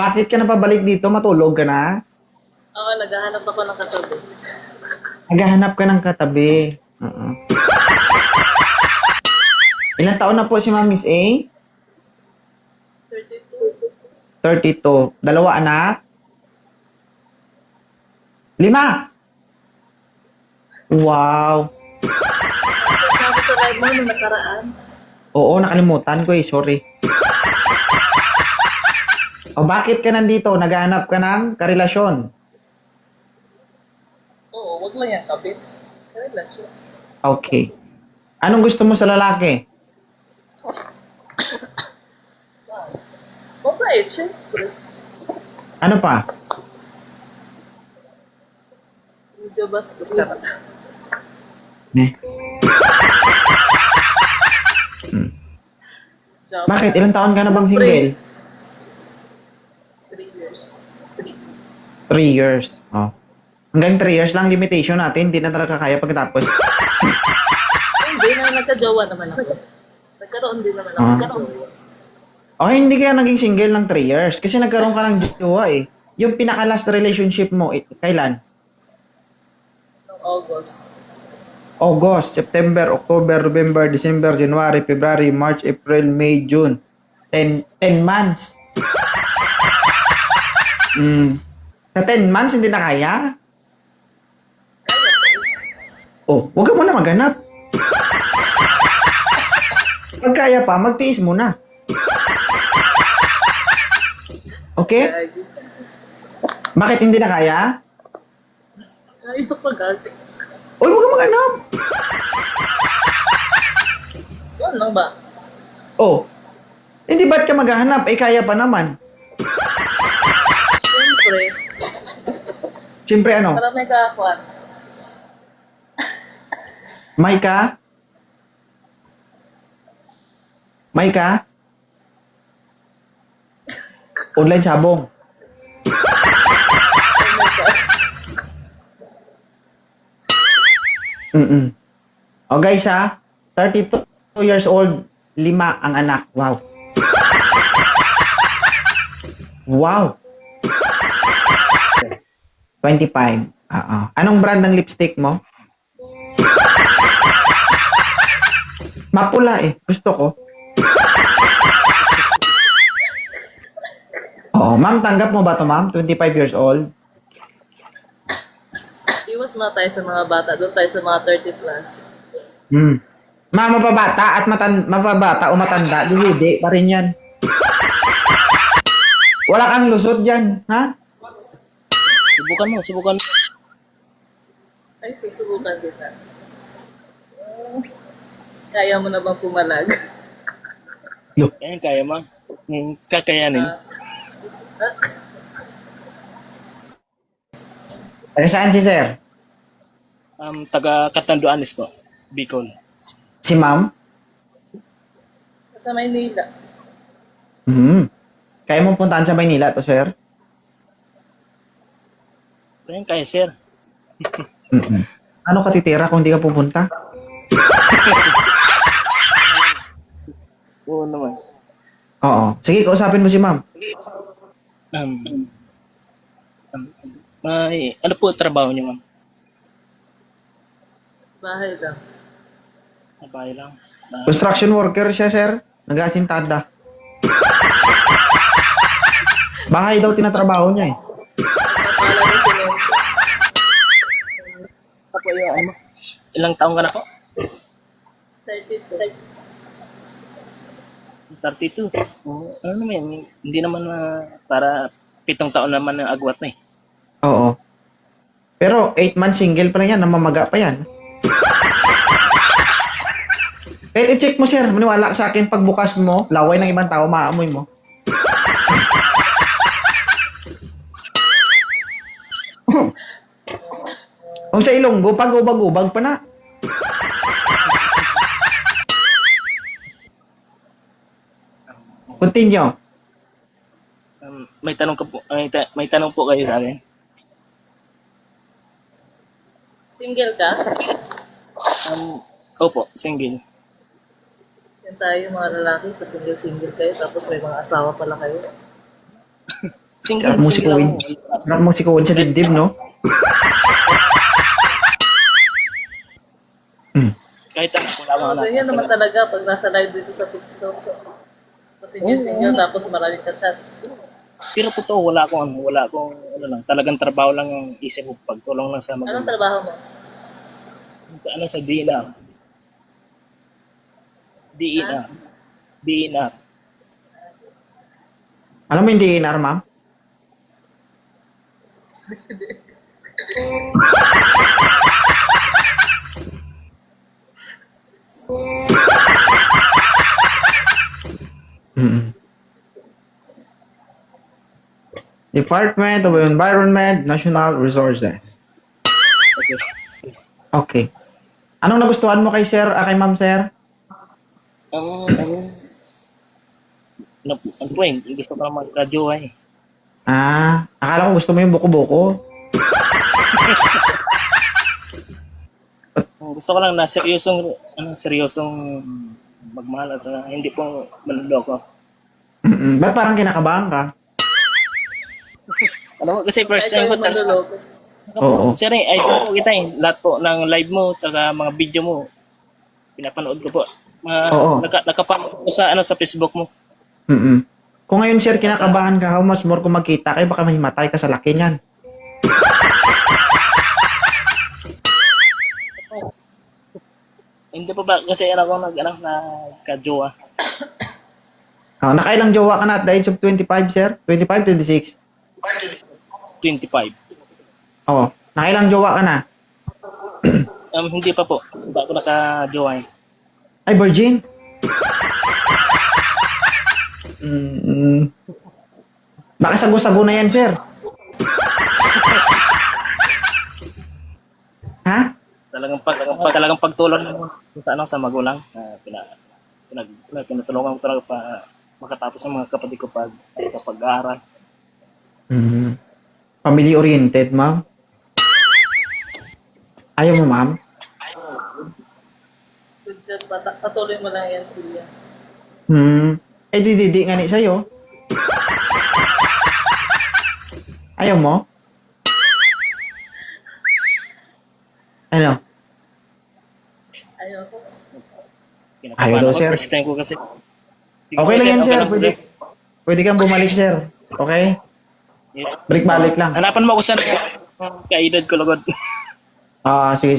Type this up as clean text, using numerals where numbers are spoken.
Bakit ka na pabalik dito? Matulog ka na? Oo, naghahanap ako ng katabi. Naghahanap ka ng katabi. Oo. Ilang taon na po si Ma'am Miss A? 32. 32. Dalawa anak? 5. Wow. Sabi sa live mo nung nakaraan. Oo, nakalimutan ko eh. Sorry. O bakit ka nandito? Naghahanap ka ng karelasyon? Oo, wag lang yan kabit. Relasyon. Okay. Anong gusto mo sa lalaki? Mabait, syempre. Ano pa? Medyo bastos. Charot. Eh. Job. Bakit? Ilang taon ka na bang single? 3 years. 3. 3 years. Oh. Hanggang 3 years lang limitation natin. Hindi na talaga kaya pagkatapos. Hindi na nagka-jowa naman ako. Nagkaroon din naman ako. Nagkaroon. Okay, hindi kaya naging single ng 3 years. Kasi nagkaroon ka ng jowa eh. Yung pinaka-last relationship mo, kailan? Noong August. August, September, October, November, December, January, February, March, April, May, June. 10 months. Sa 10 months, hindi na kaya? Oh, wag ka muna maghanap. Pag kaya pa, magtiis muna. Okay? Bakit hindi na kaya? Kaya pa gag. Uy, wag ka maghanap. Yun lang ba? Oh, hindi ba't ka maghahanap? Eh, kaya pa naman. Siyempre. Siyempre ano? Para may kakakuan. May ka? May ka? Online sabong. O guys ha, 32 years old, 5 ang anak. Wow. Wow. 25. Oo. Anong brand ng lipstick mo? Mapula eh. Gusto ko. Oo. Ma'am, tanggap mo ba to ma'am? 25 years old? Iwas muna tayo sa mga bata. Doon tayo sa mga 30 plus. Ma'am, mapabata at mapabata o matanda, hindi pa rin yan. Wala kang lusot dyan, ha? Subukan mo. Ay, susubukan kita. Kaya mo na bang pumalag? Ayan, kaya mo. Kakayanin. Taga saan si sir? Taga Catanduanes po, Bicol. Si ma'am? Sa Maynila. Kaya mo puntahan sa Maynila to, sir? Ayan, kaya sir. Ano ka titira kung hindi ka pupunta? Oo naman. Oo. Sige, kausapin mo si ma'am. May, ano po trabaho niyo, ma'am? Bahay lang. Bahay lang. Construction worker siya, sir. Nag-asintada. Bahay daw tinatrabaho niya eh. Nagpapala ng semento. Ako yung ano? Ilang taong ka na po? 32. 32. Ano naman, hindi naman para 7 taon naman ng agwat na eh. Oo. Pero 8 months single pa lang yan. Namamaga pa yan. Eh, i-check mo, sir. Maniwala ka sa akin. Pagbukas mo, laway ng ibang tao, maamoy mo. Kung sa Ilonggo, pag-ubag-ubag pa na. Continue. May tanong ka po, may tanong po kayo sa akin. Single ka? Opo, single. Yan tayo mga lalaki, pa single-single kayo, tapos may mga asawa pala kayo. Single, Sarap mo single sikuin. ako. Sarap mo sikuin sa dibdib, no? Kahit ano, wala akong anak. Ganyan naman talaga pag nasa live dito sa TikTok. Kasi single tapos maraming chat-chat. Pero totoo, wala akong ano lang, talagang trabaho lang ang isip ko, pagtulong lang sa Anong magulang. trabaho mo? Ano sa DNR? DNR. DNR. Alam mo hindi DNR, ma'am? Mm. Department of Environment, National Resources. Okay. Okay. Anong nagustuhan mo kay sir, kay ma'am sir? Ano po eh, gusto ko lang magka-jowa eh. Akala ko gusto mo yung buko-buko. Gusto ko lang na seryosong magmahal at hindi po manloloko. Ba't parang kinakabahan ka? Ano kasi first Kahit time ko yung manloloko. Oo. Sir, idol ko kita eh. Lahat po ng live mo tsaka mga video mo pinapanood ko po. Oo. Nakapanood ko sa sa Facebook mo. Kung ngayon sir, kinakabahan ka, how much more kung magkita kayo, baka mahimatay ka sa laki niyan. Hindi pa ba kasi ako nagka-jowa. Nakailang jowa ka na at the age of 25, sir? 25, 26? 25. Oo. Nakailang jowa ka na? Hindi pa po. Hindi ako naka-jowa eh. Ay, virgin? Baka sago-sago na yan, sir. Ha? Talagang pagtulong mo sa magulang. Pinatulungan ko talaga pa makatapos ng mga kapatid ko pag-aaral. Family-oriented, ma'am? Ayaw mo, ma'am? Good job. Patuloy mo lang yan, kuya. Di nga ni sa'yo. Ayaw mo? Ano? Ayaw ko. Ayaw daw, sir. First time ko kasi. Okay lang yan, Okay sir. lang, Pwede kang bumalik, sir. Okay? Balik-balik lang. Hanapan mo ako sa kaedad ko lugod. Sige.